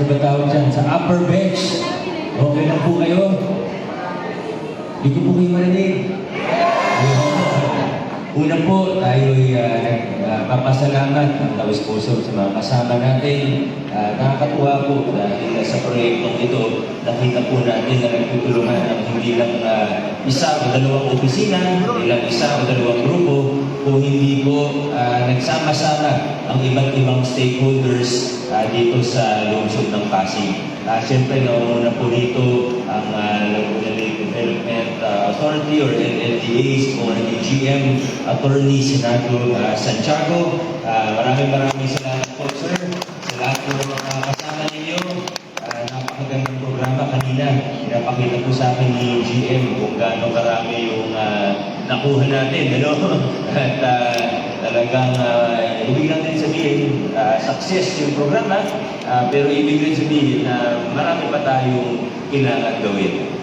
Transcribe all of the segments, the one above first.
ano ba tawag dyan? Sa upper bench. Okay lang po kayo? Hindi ko po kayo marinig. Una po, tayo ay nagpapasalamat ng taus-puso sa mga kasama natin. Nakakatuwa po dahil sa proyektong ito, nakita po natin na nagtutulungan ng hindi lang isa o dalawang opisina, hindi lang isa o dalawang grupo, kung hindi po nagsama-sama ang iba't ibang stakeholders dito sa lungsod ng Pasig. Siyempre, nauna po dito ang Laguna Lake Development Authority or LLDAs o ang GM Attorney Senator Santiago. Maraming salamat po, sir, sa lahat po ng mga kasama ninyo. Napakagandang programa kanina. Pinapakita po sa akin ni GM kung gaano karami yung nakuha natin. Ano? At talagang ibig lang din sabihin, success yung programa, pero ibig rin sabihin na marami pa tayong kailangan gawin.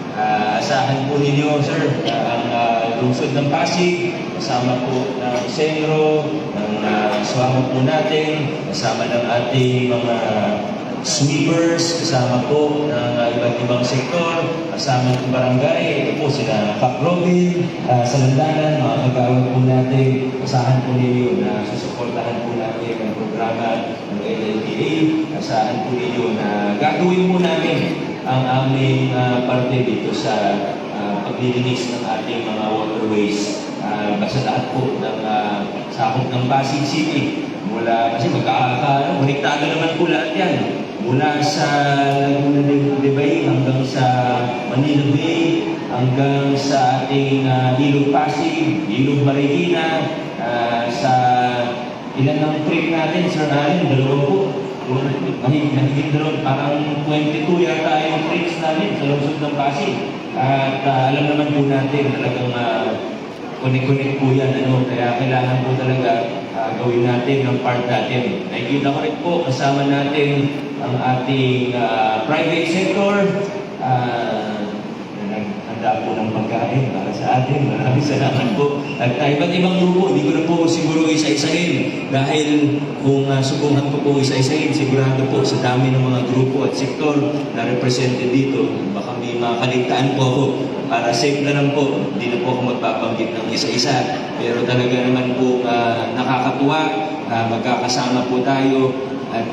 Asahan po ninyo, sir, ang lungsod ng Pasig, kasama po ng Sentro, ng swamo po natin, kasama ng ating mga sweepers, kasama po ng iba't ibang sektor, kasama ng barangay, ito po sila Kap Robin, sa Landanan, mga kagawad po natin, asahan po ninyo na susuportahan po natin ang programa ng LLDA, asahan po ninyo na gagawin po namin ang aming parte dito sa paglilinis ng ating mga waterways. Basta lahat po ng sakop ng Pasig City, mula, kasi konektado naman po lahat yan. Mula sa Laguna de Bay hanggang sa Manila Bay, hanggang sa ating Ilog Pasig, Ilog Marikina, sa ilan ng trip natin, Sir Allen, dalawa po. Mahigit doon, parang 22 yata yung trips namin sa lungsod ng Pasig. At alam naman po natin talagang connect po yan. Kaya kailangan po talaga gawin natin ang part natin. Nakikita ko rin po, kasama natin ang ating private sector. Naghanda po ng pagkain para sa atin. Maraming salamat po. At iba't ibang grupo, hindi ko na po siguro isa-isahin. Dahil kung subukan ko po isa-isahin, sigurado po sa dami ng mga grupo at sektor na represented dito, baka may makaligtaan po ako. Para safe na lang po, hindi na po ako magpapanggit ng isa-isa. Pero talaga naman po nakakatuwa, magkakasama po tayo. At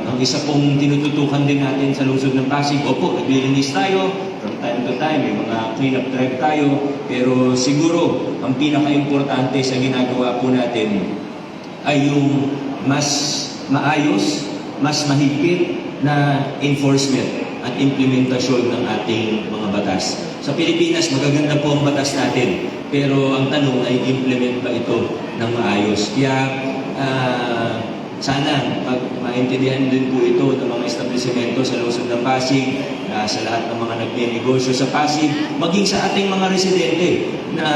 ang isa pong tinututukan din natin sa lungsod ng Pasig, opo, naglilinis tayo, from time to time, may mga clean-up drive tayo. Pero siguro, ang pinaka-importante sa ginagawa po natin ay yung mas maayos, mas mahigpit na enforcement at implementasyon ng ating mga batas. Sa Pilipinas, magaganda po ang batas natin, pero ang tanong ay implement ba ito ng maayos? Kaya sana maintindihan din po ito ng mga establishmento sa lungsod ng Pasig, sa lahat ng mga nagnenegosyo sa Pasig, maging sa ating mga residente na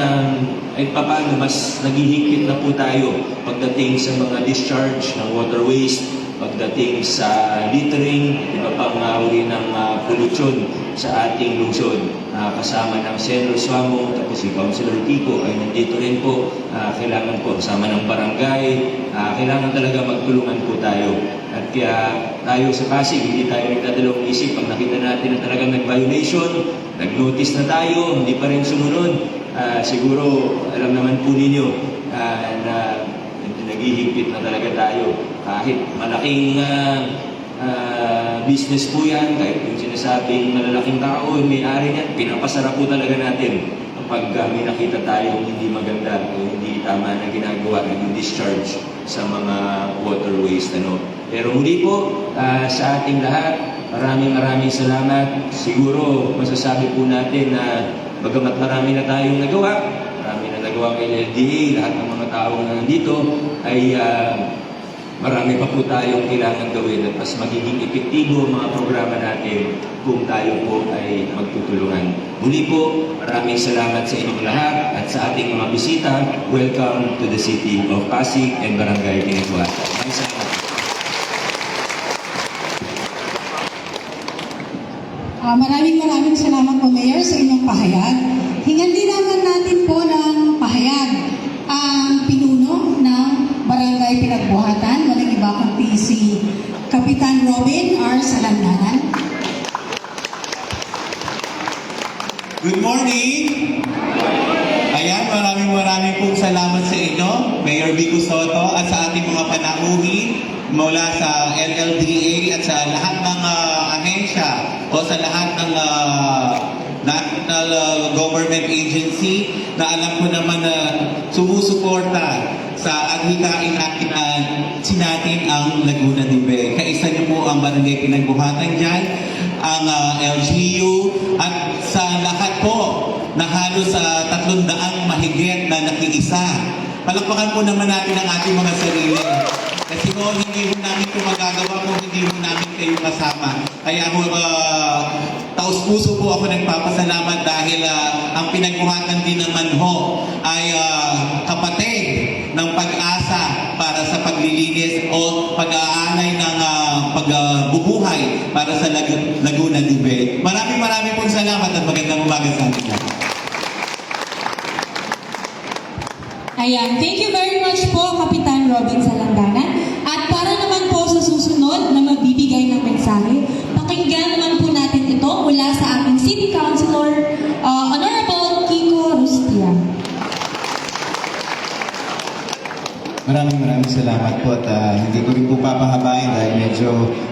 paano mas naghihigpit na po tayo pagdating sa mga discharge ng water waste, pagdating sa littering, iba pang uri ng pollution sa ating lungsod. Kasama ng Senro Suamo, tapos si Councilor Kiko ay nandito rin po. Kailangan po kasama ng barangay. Kailangan talaga magtulungan po tayo. At kaya tayo sa Pasig, hindi tayo nagdadalawang isip. Pag nakita natin na talagang nag-violation, nag-notice na tayo, hindi pa rin sumunod. Siguro, alam naman po ninyo na naghihigpit na talaga tayo. Kahit malaking business po yan, kahit yung sinasabing malalaking tao, yung may-ari niyan, pinapasara po talaga natin kapag may nakita tayong hindi maganda o hindi tama na ginagawa ng discharge sa mga waterways. Pero muli po, sa ating lahat, maraming salamat. Siguro, masasabi po natin na bagamat marami na tayong nagawa, marami na nagawa ng LLDA, lahat ng mga taong nandito ay marami pa po tayong kailangan gawin at mas magiging epektibo ang mga programa natin kung tayo po ay magtutulungan. Muli po, maraming salamat sa inyong lahat at sa ating mga bisita. Welcome to the City of Pasig and Barangay Tinituan. Maraming salamat. Maraming salamat po, Mayor, sa inyong pahayag. Hingan din naman natin po ng pahayag ang pinuno ng Barangay Pinagbuhatan, walang iba kundi si si Kapitan Robin R. Salandanan. Good morning! Ayan, maraming pong salamat sa inyo, Mayor Vico Soto, at sa ating mga panauhin mula sa LLDA at sa lahat ng ahensya o sa lahat ng national government agency na alam ko naman na sumusuporta sa adhikain natin na sinatin ang Laguna de Bay. Kaisa niyo po ang barangay pinagbuhatan dyan, ang LGU, at sa lahat po na halos sa 300 mahigit na nakiisa. Palakpakan po naman natin ang ating mga sarili. Kasi po, hindi mo namin ito magagawa kung hindi mo namin kayo kasama. Kaya taus-puso po ako nagpapasalamat dahil ang pinagbuhatan din naman ho ay kapatid ng pag-asa para sa paglilinis o pag-aanay ng pagbubuhay para sa Laguna de Bay. Maraming pong salamat at magandang umaga sa atin. Ayan, thank you very much po, Kapitan Robin Salandanan. At para naman po sa susunod na magbibigay ng mensahe, pakinggan naman po natin ito mula sa ating City Councilor, Honorable Kiko Rustia. Maraming salamat po at hindi ko rin po papahabain dahil medyo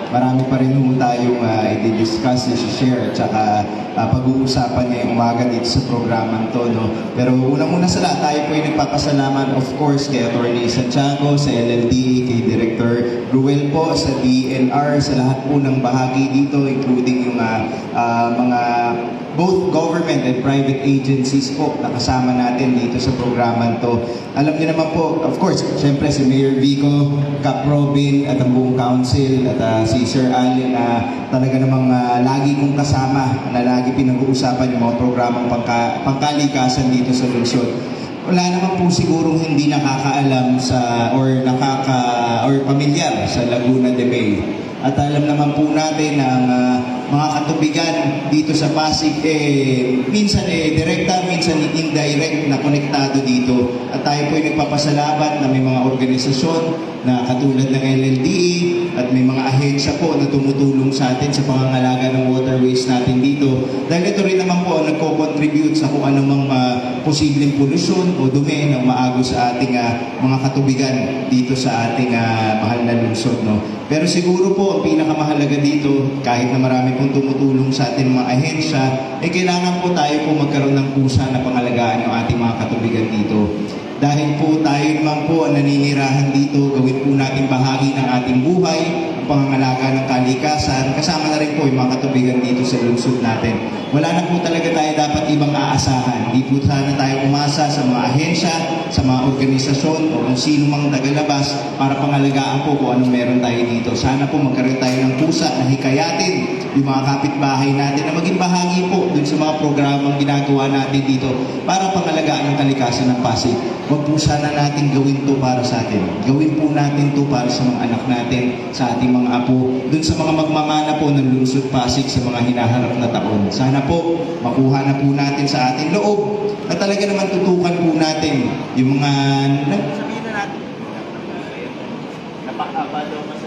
marami pa rin po tayong i-discuss, i-share at saka pag-uusapan ngayong umaga dito sa programang to. No? Pero una-muna sa lahat, tayo po ay nagpapasalamat of course kay Atty. Santiago, sa LLDA, kay Director Ruel po, sa DNR, sa lahat po ng bahagi dito including yung mga both government and private agencies po na kasama natin dito sa programang to. Alam niyo naman po, of course, siyempre si Mayor Vico, Cap Robin at ang buong council at si Sir Allen na talaga namang lagi kong kasama na lagi pinag-uusapan yung mga programang pangkalikasan dito sa lungsod. Wala naman po sigurong hindi nakakaalam sa or pamilyar sa Laguna de Bay. At alam naman po natin ang mga katubigan dito sa Pasig, minsan direkta, minsan indirect na konektado dito. At tayo po ay nagpapasalamat na may mga organisasyon na katulad ng LLDA at may mga ahensya po na tumutulong sa atin sa pangangalaga ng waterways natin dito. Dahil ito rin naman po ang nagko-contribute sa kung anumang posibleng polusyon o dumi na umaagos sa ating mga katubigan dito sa ating mahal na lungsod. No? Pero siguro po, ang pinakamahalaga dito, kahit na marami pong tumutulong sa ating mga ahensya, kailangan po tayo po magkaroon ng pusa na pangalagaan ng ating mga katubigan dito. Dahil po tayo naman po ang naninirahan dito, gawin po natin bahagi ng ating buhay, ang pangangalaga ng kalikasan, kasama na rin po yung mga katubigan dito sa lungsod natin. Wala na po talaga tayo dapat ibang aasahan. Di po sana tayo umasa sa mga ahensya, sa mga organisasyon o kung sino mang tagalabas para pangalagaan po kung anong meron tayo dito. Sana po magkaroon tayo ng pusa na hikayatin yung mga kapitbahay natin na maging bahagi po dun sa mga programang ginagawa natin dito para pangalagaan ng kalikasan ng Pasig. Huwag po sana natin gawin to para sa atin. Gawin po natin to para sa mga anak natin, sa ating mga apo, dun sa mga magmamana po ng lungsod Pasig sa mga hinaharap na taon. Sana po makuha na po natin sa ating loob na talaga naman tutukan po natin yung mga sabihin na natin napakahaba daw kasi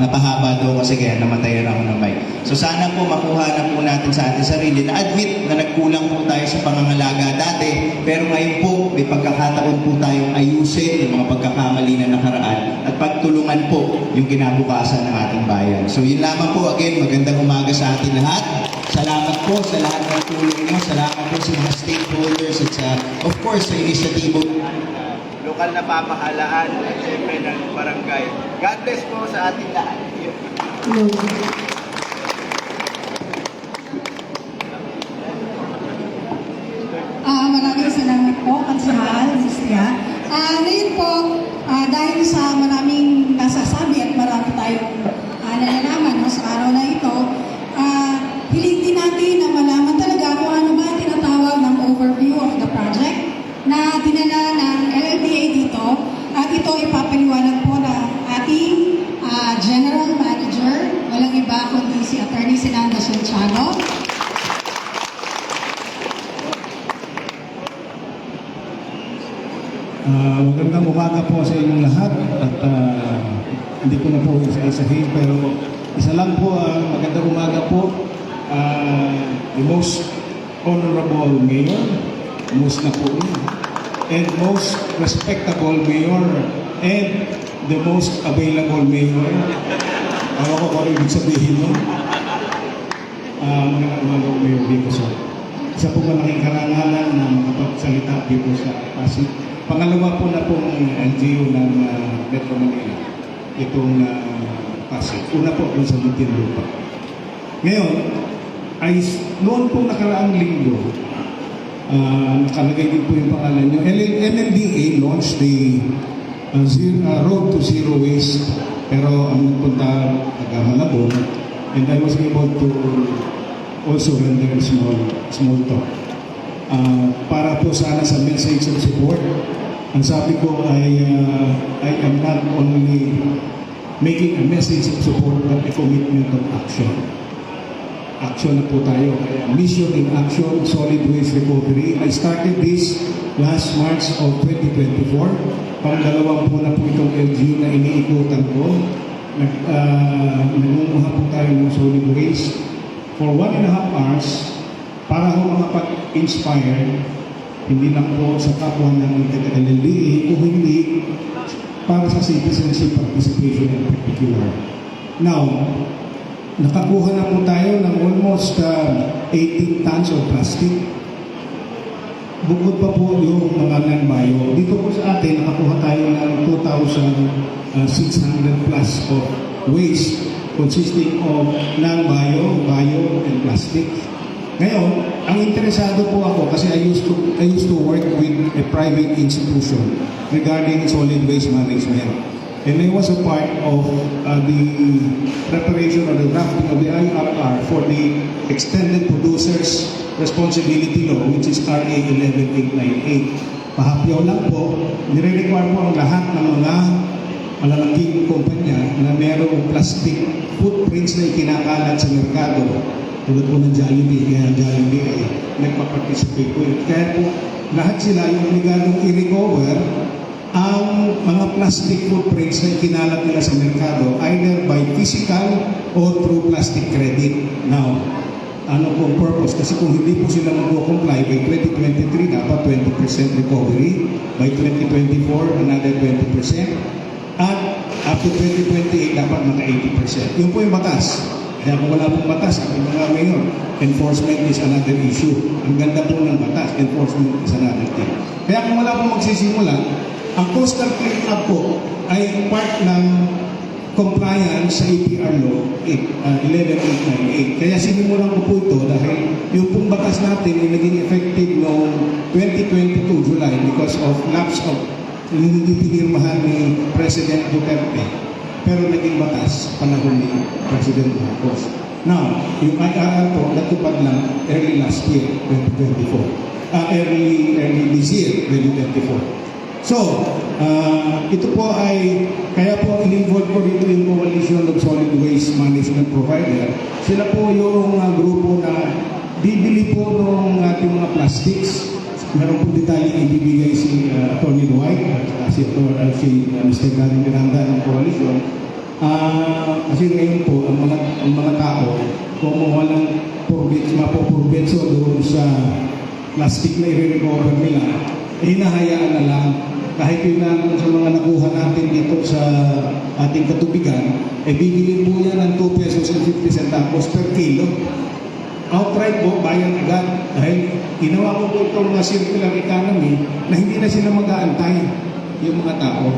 napahaba daw kasi kaya namatay na ako ng mic. So sana po makuha na po natin sa ating sarili na admit na nagkulang po tayo sa pangangalaga dati, pero ngayon po may pagkakataon po tayong ayusin yung mga pagkakamali na nakaraan at pagtulungan po yung kinabukasan ng ating bayan. So yun lamang po, again, magandang umaga sa ating lahat. Salamat po sa lahat ng tulong nyo. Salamat po sa mga stakeholders at sa, of course, sa inisyatibo lokal na pamahalaan at siyempre ng barangay. God bless po sa ating lahat. Maraming salamat po, Kansahal, Rustia. Ngayon po, dahil sa maraming nasasabi at marami tayong nalalaman sa araw na ito, hiling din natin na malaman talaga kung ano ba tinatawag ng overview of the project na dinala ng LLDA dito, at ito ipapaliwanag po ng ating General Manager, walang iba Magandang umaga po sa inyong lahat at hindi ko na po isa-isahin pero isa lang po, magandang umaga po. The most honorable mayor, most na po yun, and most respectable mayor, and the most available mayor. Ayaw ko kung ano ibig sabihin nun. Magandang umaga po, Mayor Vico Soto. Isa po malaking karangalan na makapagsalita dito sa Pasig. Pangalawa po na pong LGU ng Metro Manila, itong Pasig. Una po dun sa Muntinlupa. Ngayon, ay noon pong nakaraang linggo, nakalagay din po yung pangalan nyo. MMDA launched the Road to Zero Waste, pero ang nagpunta taga-Malabon, and I was able to also render a small talk. Para po sana sa message of support, ang sabi ko ay I am not only making a message of support but a commitment of action. Action na po tayo. Kaya mission in action, solid waste recovery. I started this last March of 2024. Pang-dalawang po na po itong LGU na iniikutan ko. Nangunguha po tayo ng solid waste for 1.5 hours para ho makapag-inspire hindi lang po sa kapwa ng LLDA o hindi para sa citizenship participation in particular. Now, nakakuha na po tayo ng almost 18 tons of plastic. Bukod pa po yung mga non-bio. Dito po sa atin, nakakuha tayo ng 2,600 plus of waste consisting of non-bio, bio, and plastic. Ngayon, ang interesado po ako kasi I used to work with a private institution regarding solid waste management. And I was a part of the preparation or the drafting of the IRR for the Extended Producers Responsibility Law, which is RA 11898. Pahapyaw lang po, nire-require po ang lahat ng mga malalaking kumpanya na merong plastic footprints na ikinakalat sa merkado. Tulad po ng Jollibee, kaya Jollibee ay nagpa-participate po. Kaya po, lahat sila yung obligadong i-recover ang mga plastic footprints na ikinalat nila sa merkado either by physical or through plastic credit. Now, ano pong purpose? Kasi kung hindi po sila mag-comply by 2023, dapat 20% recovery. By 2024, another 20%. At up to 2028, dapat maka 80%. Yun po yung batas. Kaya kung wala pong batas, ang mga mayor, enforcement is another issue. Ang ganda po ng batas, enforcement is another thing. Kaya kung wala pong magsisimula, ang coastal cleanup po ay part ng compliance sa APR Law 11898. Kaya sinimulan ko po ito dahil yung pong batas natin ay naging effective noong 2022 July because of lapse of hindi pinirmahan ni President Duterte. Pero naging batas panahon ni President Marcos. Now, yung IRR po natupad lang early last year, 2024. Early this year, 2024. So, ito po ay, kaya po in-involve ko dito yung Coalition of Solid Waste Management Provider. Sila po yung grupo na bibili po ng ating mga plastics. Meron po detalye ibibigay si Atty. Dwight at si Mr. Gary Miranda ng Coalition. Kasi ngayon po, ang mga tao, kumuha ng mapopurbetso doon sa plastic na i-recover nila, hinahayaan na lang kahit yun na sa mga nakuha natin dito sa ating katubigan, bibili po yan ng 2 pesos and 50 centavos per kilo. Outright po, bayan agad. Dahil ginawa ko po itong circular economy na hindi na sila mag-aantay yung mga tao.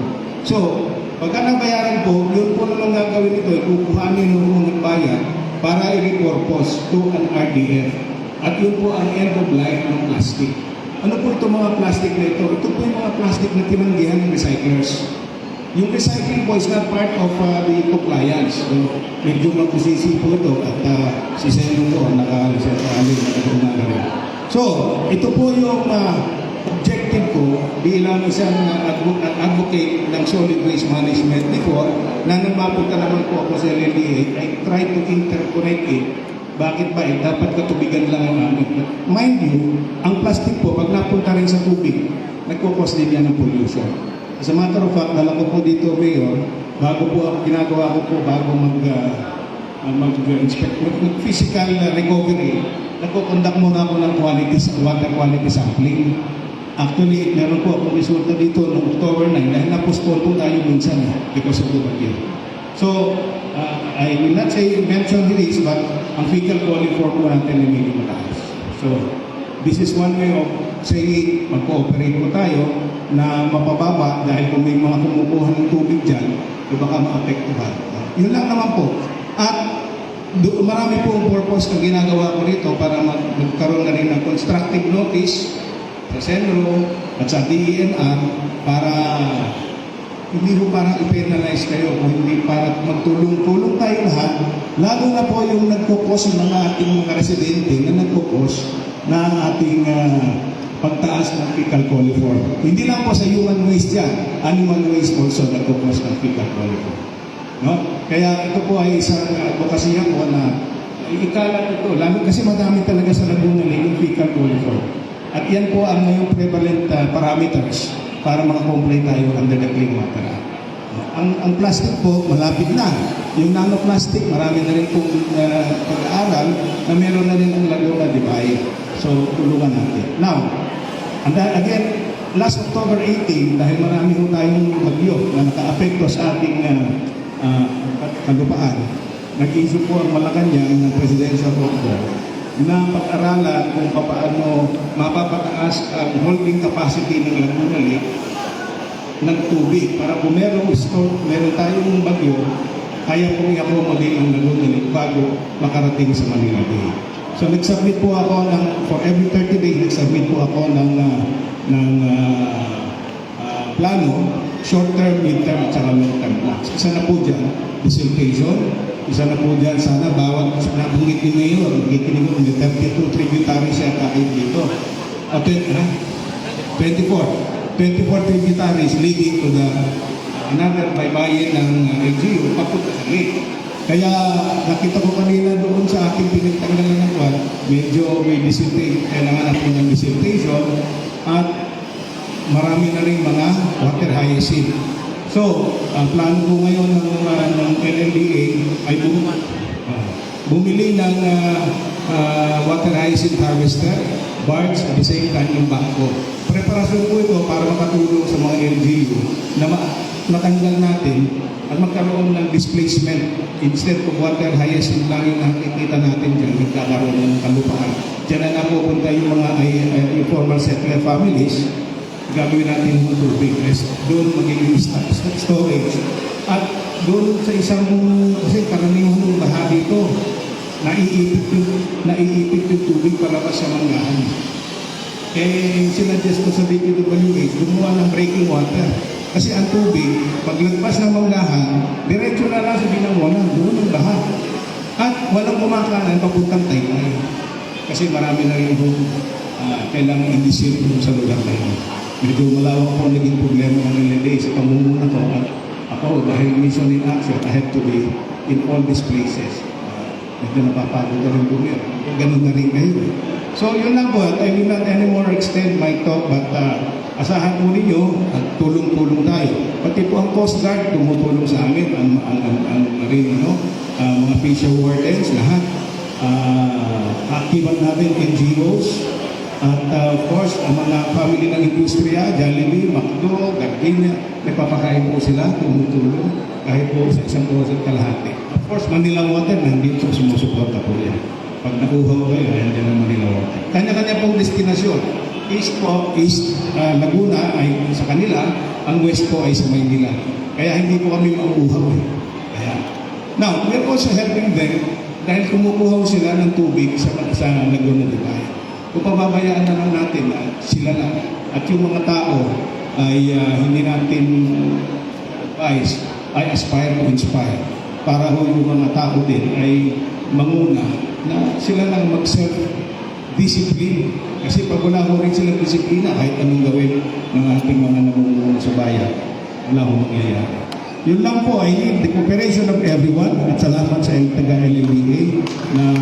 So, pagka nabayaran po, yun po naman gagawin ito, kukuhanin ng unang bayan para i-repurpose to an RDF. At yun po ang end of life ng plastic. Ano po itong mga plastic na ito? Ito po yung mga plastic na tinanggihan ng recyclers. Yung recycling po is not part of the compliance. So, medyo magpusisi po ito at si Seno po nakalimutan rin. So, ito po yung objective ko bilang isang advocate ng solid waste management before na nang mapunta naman po ako sa LLDA, I try to interconnect it. Bakit ba? Dapat katubigan lang ang amin. Mind you, ang plastic po, pag napunta rin sa tubig, nagkukos din yan ng pollution. As a matter of fact, dala ko po dito, Mayor, bago po ginagawa ko po bago mag-inspect, physical recovery, nagkukondak muna ako ng water quality sampling. Actually, meron po akong resulta dito noong October 9 dahil na-postpone po tayo minsan because of the bagyo. So, I will not say mention this, but ang fecal coliform po natin ay medyo mataas. So, this is one way of saying mag-cooperate po tayo na mapababa dahil kung may mga kumukuha ng tubig dyan, baka maapektuhan. Yun lang naman po. At marami po ang purpose na ginagawa ko rito para magkaroon na rin ng constructive notice sa Senro at sa DENR para hindi po parang i-penalize kayo, hindi para magtulong-tulong tayo lahat, lalo na po yung nagkukos ng ating mga residente na nagkukos na ating pagtaas ng fecal coliform. Hindi lang po sa human waste yan, animal waste also nagkukos ng fecal coliform. No? Kaya ito po ay isang advokasya ko na ikalat ito, lalo kasi madami talaga sa Laguna yung fecal coliform. At yan po ang ngayong prevalent parameters para makakomply tayo under the Clean Water Act. Ang plastic po, malapit na. Yung nanoplastic, marami na rin pong pag-aaral na meron na rin ang Laguna, di ba? So, tulungan natin. Now, and again, last October 18, dahil marami po tayong bagyo na naka-apekto sa ating kalupaan, nag-issue po ang Malacanang ng Presidential Order na pag-aralan kung paano mapapataas ang holding capacity ng Laguna Lake ng tubig para kung meron tayong bagyo, kaya pong i-accommodate ang Laguna Lake bago makarating sa Manila Bay. So nag-submit po ako for every 30 days, nag-submit po ako ng plano, short-term, mid-term, at saka long-term plans. Isa na po dyan, desiltation. Isa na po dyan, sana bawat nabungit ni Mayor, nakikinig ko, may 32 tributaries siya kahit dito. 24 tributaries leading to the another baybayin ng LGU, papunta sa lake. Kaya nakita ko kanina doon sa aking pinagtanggalan ng kwan, medyo may kailangan na po ng desiltation at marami na rin mga water hyacinth. So, ang plano ko ngayon ng LLDA ay bumili ng water hyacinth harvester, barge, at the same time yung bangko. Preparasyon po ito para makatulong sa mga LGU na matanggal natin at magkaroon ng displacement. Instead of water hyacinth lang yung nakikita natin dyan, magkakaroon ng kalupaan. Diyan na napupunta yung mga informal settler families, gagawin natin yung tubig. Doon magiging storage. At doon sa isang, kasi karaniwan ng baha dito, naiipit yung tubig palabas sa manggahan. Sinuggest ko sa DPWH, gumawa ng breaking water. Kasi ang tubig, paglagpas ng manggahan, diretso na lang sa binangonan, doon ang baha. At walang kumakanan papuntang Taytay. Kasi marami na rin doon kailangan indisip sa lugar na yun. Medyo malawak po naging problema ng LLA sa pamumuno ko. At ako, dahil mission in action, I have to be in all these places. Medyo napapagod na rin po yun. Ganun na rin kayo. So, yun lang po. I will not anymore extend my talk, but asahan po ninyo at tulong-tulong tayo. Pati po ang Coast Guard, tumutulong sa amin, ang marine, mga fisher wardens, lahat. Aktiban natin NGOs, at of course, ang mga family ng industriya, Jollibee, McDo, Gardenia, nagpapakain po sila, tumutulong, kahit po sa isang oras at kalahati. Of course, Manila Water, nandito sumusuporta po yan. Pag nakuha kayo, nandiyan ang Manila Water. Kanya-kanya pong destinasyon. East po, Laguna ay sa kanila, ang west po ay sa Maynila. Kaya hindi po kami mauuhaw. Kaya, now, we're also helping them dahil kumukuha sila ng tubig sa Laguna de Bay. Kung pababayaan na lang natin sila lang at yung mga tao ay hindi natin advise, ay aspire to inspire para yung mga tao din ay manguna na sila lang mag-self-discipline kasi pag wala ko rin silang disiplina kahit anong gawin ng ating mga namumuno sa bayan, wala akong mangyayari. Yun lang po ay the cooperation of everyone at salamat sa taga-LLDA na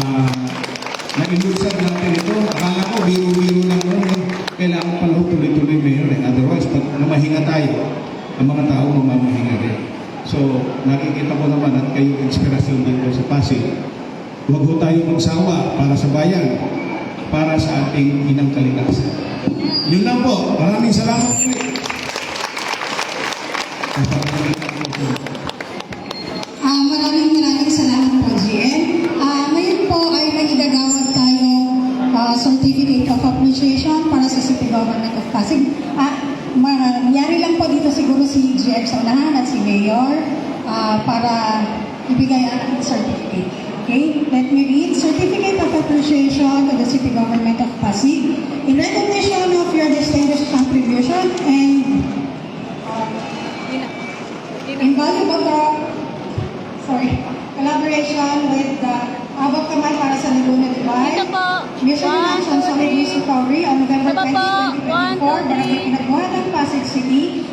nag-ilusad natin ito. Akala ko, biro-biro lang noon. Kailangan pala tuloy-tuloy, Mayor. So, nakikita ko naman at kayong inspirasyon dito sa Pasig. Huwag ho tayo magsawa para sa bayan, para sa ating inang kalikasan. Yun lang po. Maraming salamat po. Maraming salamat po, GM. Ngayon po ay may igagawad tayong Certificate of Appreciation para sa City Government of Pasig. Nangyari lang po dito siguro si GM sa unahan at si Mayor para ibigay ang ating certificate. Okay, let me read. Certificate of Appreciation to the City Government of Pasig in recognition of your distinguished contribution and invaluable collaboration with the Abang Kamay para sa Laguna Divide. Mission in Action Solid Waste Recovery on November 20, 2024, Barangay Pinagbuhatan, Pasig City.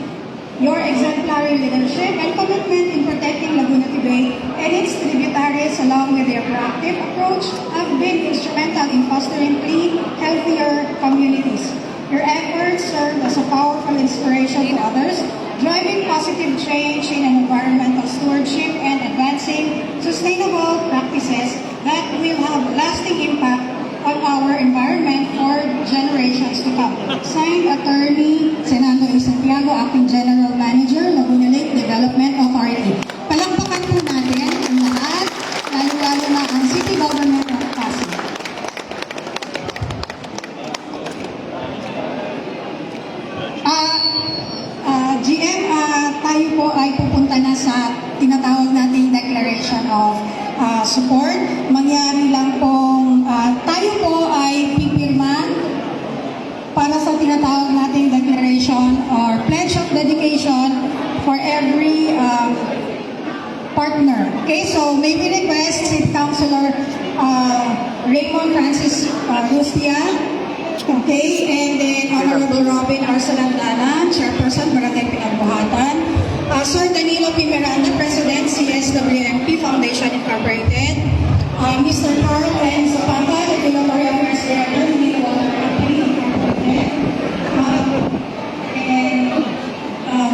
Your exemplary leadership and commitment in protecting Laguna Bay and its tributaries along with your proactive approach have been instrumental in fostering clean, healthier communities. Your efforts serve as a powerful inspiration to others, driving positive change in environmental stewardship and advancing sustainable practices that will have lasting impact on our environment for generations to come. Signed, Attorney Senando A. Santiago, Acting General Manager, Laguna Lake Development Authority. Palakpakan po natin ang lahat, lalo-lalo na ang City Government of Pasig. GM, tayo po ay pupunta na sa tinatawag nating Declaration of Support. Mangyari lang pong tayo po ay pipirma para sa tinatawag nating Declaration or Pledge of Dedication for every partner. Okay, so may we request City Councilor Raymond Francis Rustia. Okay, and then Honorable Robin R. Salandana, Chairperson, Barangay Pinagbuhatan. Sir Danilo P. Miranda, President, CSWMP Foundation Incorporated. Mr. Carl N. Zapata, Regulatory Affairs Director, Mindanao Water Company Incorporated. And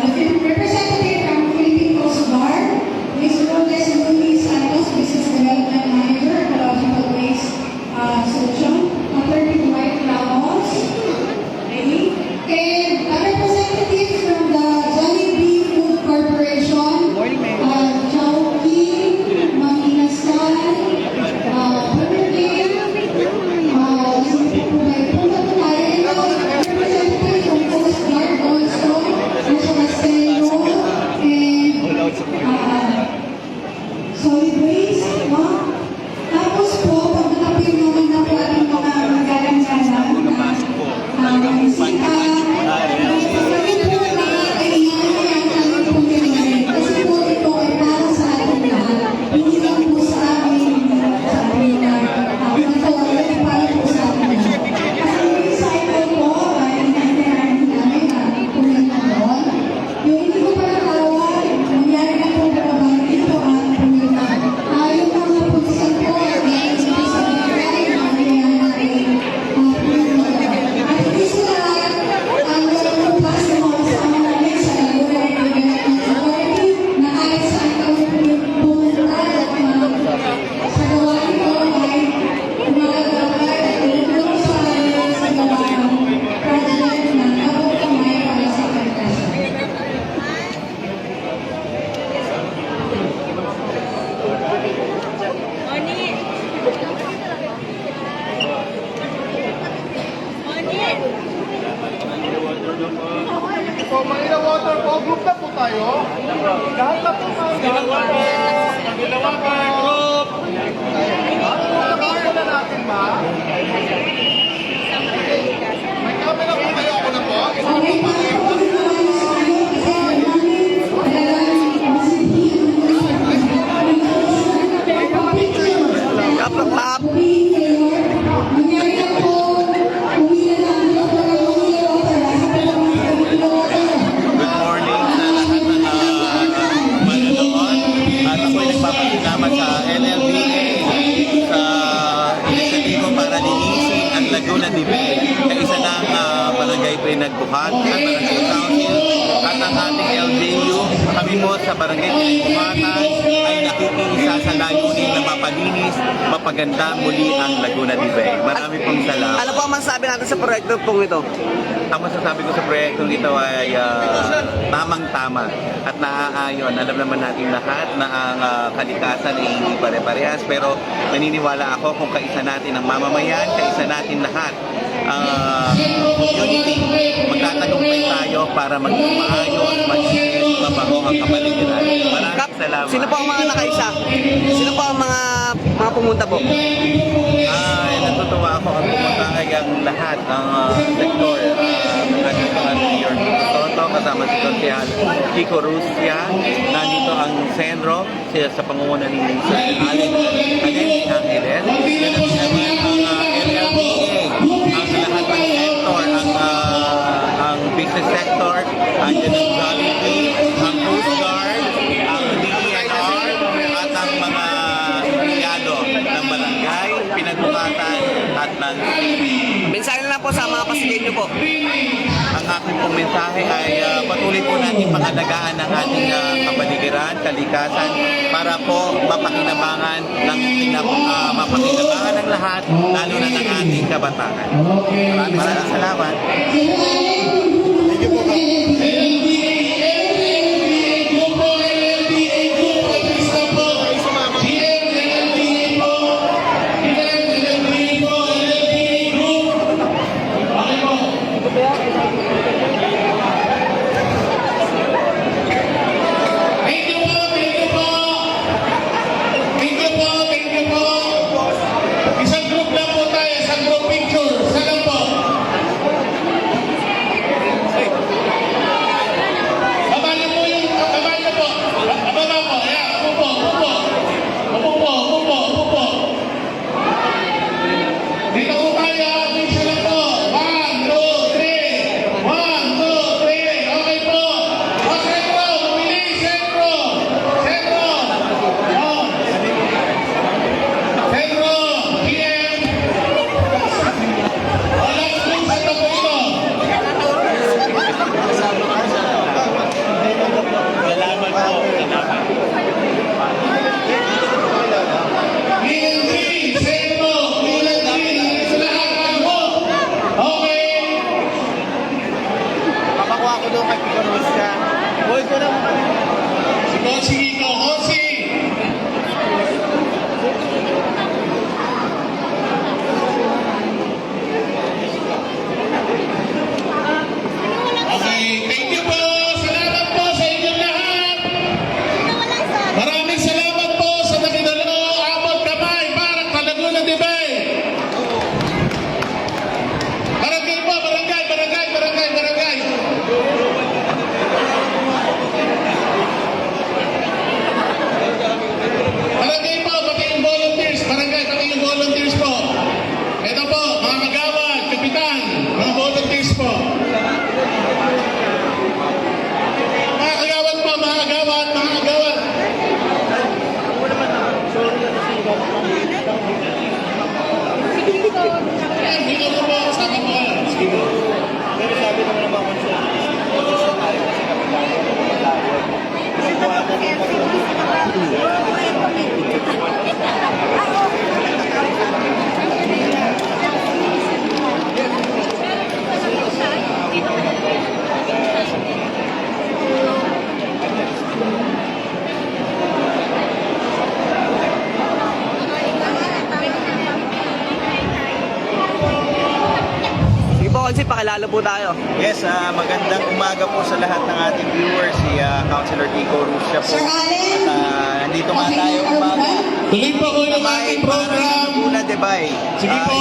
the representative from Philippine Coast Guard, Ms. Lourdes Luis Santos, Business Development Manager, Ecological Waste Solution. Attorney Dwight Ramos, and a representative from the Jollibee Food Corporation, Chowki, Manginasal, Burger King, representative from Coast Guard also, National Cero, and Solid Waste, tapos po, pag nakapin naman na po ating mga magalang-galang na bisita, pagkakit po na kailangan yan kami po gano'n. Kasi po ito ay para sa ating lahat. Hindi lang po sa amin, sabi na, matawag ay para po sa atin lahat. Kasi yung recycle po, ay inaintirahan namin na kunin na doon. Yung hindi ko pa natawag, nangyari na po bababa dito ang kunin na. Yung mga pulisan po, So, Manila Water po, group na po tayo. Lahat na po Manila Water. Manila Water Group. Nakakita na natin ba? May camera po kayo, ako na po. Nagpapasalamat sa LLDA sa inisyatibo para linisin ang Laguna de Bay na isa ng barangay Pinagbuhatan, Barangay Council at ang ating LGU. Kami mo sa Barangay Kumatan ay nakikiisa sa layunin na mapalinis, mapaganda muli ang Laguna de Bay. Marami pong salamat. Ano po ang masasabi natin sa proyekto pong ito? Ang masasabi ko sa proyektong ito ay tamang-tama at naaayon. Alam naman natin lahat na ang kalikasan ay hindi pare-parehas, pero naniniwala ako kung kaisa natin ang mamamayan, kaisa natin lahat community, magtatagumpay tayo para maging maayos, malinis, mabaho ang kapaligiran. Maraming salamat. Sino po ang mga nakaisa? Sino po ang mga pumunta po? Ay, natutuwa ako ang pumunta ay ang lahat ng sektor. Nandito ang Mayor Toto, kasama si Konsehal Kiko Rusya. Nandito ang Senro, sa pangunguna ni Sir Allen Angeles. Nandito naman ang LLDA, ang lahat ng sector, ang business sector, andyan ang Jollibee, ang Coast Guard, ang DENR, at ang mga empleyado ng barangay, pinagmukatan at ng Mensahe na lang po sa mga pasigilyo po. ang aking pong mensahe ay patuloy po natin pangalagaan ng ating kapaligiran, kalikasan, para po mapakinabangan ng lahat, lalo na ng ating kabataan. Maraming salamat. Isang group lang po tayo, isang group picture. Isa lang po. Baba niyo po yung, baba niyo po. Baba po, ayan, upo po, upo po. Upo po, upo po, upo po. Dito po tayo, picture lang po. 1, 2, 3. 1, 2, 3. Okay po. O, sentro, mabilis, sentro. Sentro. O. Pedro, PM. Wala po sa tapo ito. PNG, Pedro, PNG, sa lahat ng mo. Okay. Papakuha ko doon kay Kiko Rusya. Boy ko lang. Si Konsi Kiko, Konsi. Okay, thank you po. Salamat po sa inyong lahat. Maraming salamat po sa nakidalo. Abot kamay para sa Laguna de Bay. Barangay po, barangay, barangay, barangay, barangay. Barangay po, pati yung volunteers. Barangay, pati yung volunteers po. Ito po, mga kagawad, kapitan, mga volunteers po. Mga kagawad po, mga kagawad, mga kagawad. Ayan, dito po po, sama po kayo. Sige po. Pero sabi naman naman ko siya, Sige po, Konsi, pakilala po tayo. Yes, magandang umaga po sa lahat ng ating viewers. Si Councilor Kiko Rusya po. Sir Allen, Nandito nga okay tayo na our umaga. Tuloy po ko yung ating program. Laguna de Bay. Sige po.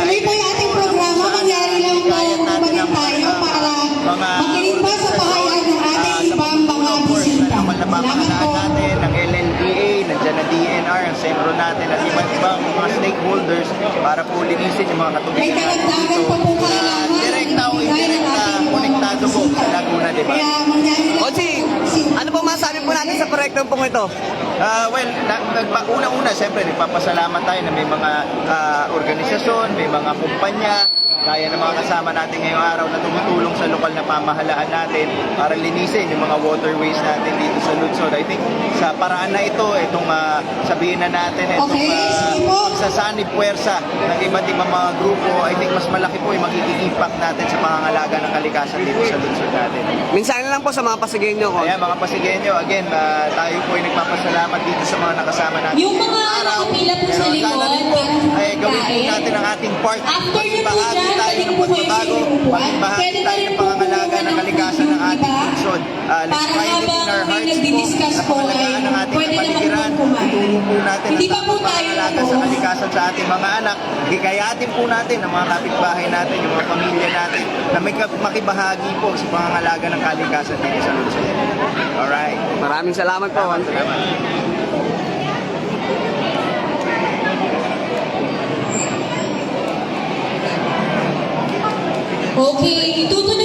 tuloy po yung ating programa. Mangyari lang po bumalik tayo para makinig pa sa pahayag ng ating ibang mga bisita. Salamat po. natin, ng LLDA, nandiyan na DNR, ang sentro natin, at ibang mga stakeholders para po linisin yung mga May katubigan karagdagan pa po kailangan direkta o ibigay ng indirekta, ating mga konektado po sa Laguna de Bay. Kaya mangyari lang Konsi, ano po masasabi po natin natin sa proyektong pong ito? Una-una, siyempre, nagpapasalamat tayo na may mga organisasyon, may mga kumpanya, kaya ng mga kasama natin ngayong araw na tumutulong sa lokal na pamahalaan natin para linisin yung mga waterways natin dito sa Luzon. I think sa paraan na ito, itong sabihin na natin, itong Okay, sige po. pagsasanib puwersa ng iba't ibang mga grupo, I think mas malaki po yung magiging impact natin sa pangangalaga ng kalikasan dito sa Luzon natin. Minsan lang po sa mga Pasigueño ko. Kaya mga Pasigueño, again, tayo po ay nagpapasalamat dito sa mga nakasama natin. Yung mga nakapila po sa likod, Sana rin po, ay gawin po pagkain. natin ang ating part. After nyo po Bahagi dyan, tayo pwede ng po kayo pagbabago, sinubuan. maging bahagi Pwede tayo tayo ng po pangangalaga kumuha ng ng kalikasan ng food, ating diba? lungsod. Let's Para find it in habang our may hearts nagdi-discuss po ay napakalagaan ng ating pwede naman kapaligiran. po kumain. Itulong po natin Hindi ang pa po tamang tayo pangangalaga po. sa kalikasan sa ating mga anak. Hikayatin po natin ang mga kapitbahay natin, yung mga pamilya natin na may makibahagi po sa pangangalaga ng kalikasan dito sa lungsod. Alright. Maraming salamat po. Salamat. Okay, itutuloy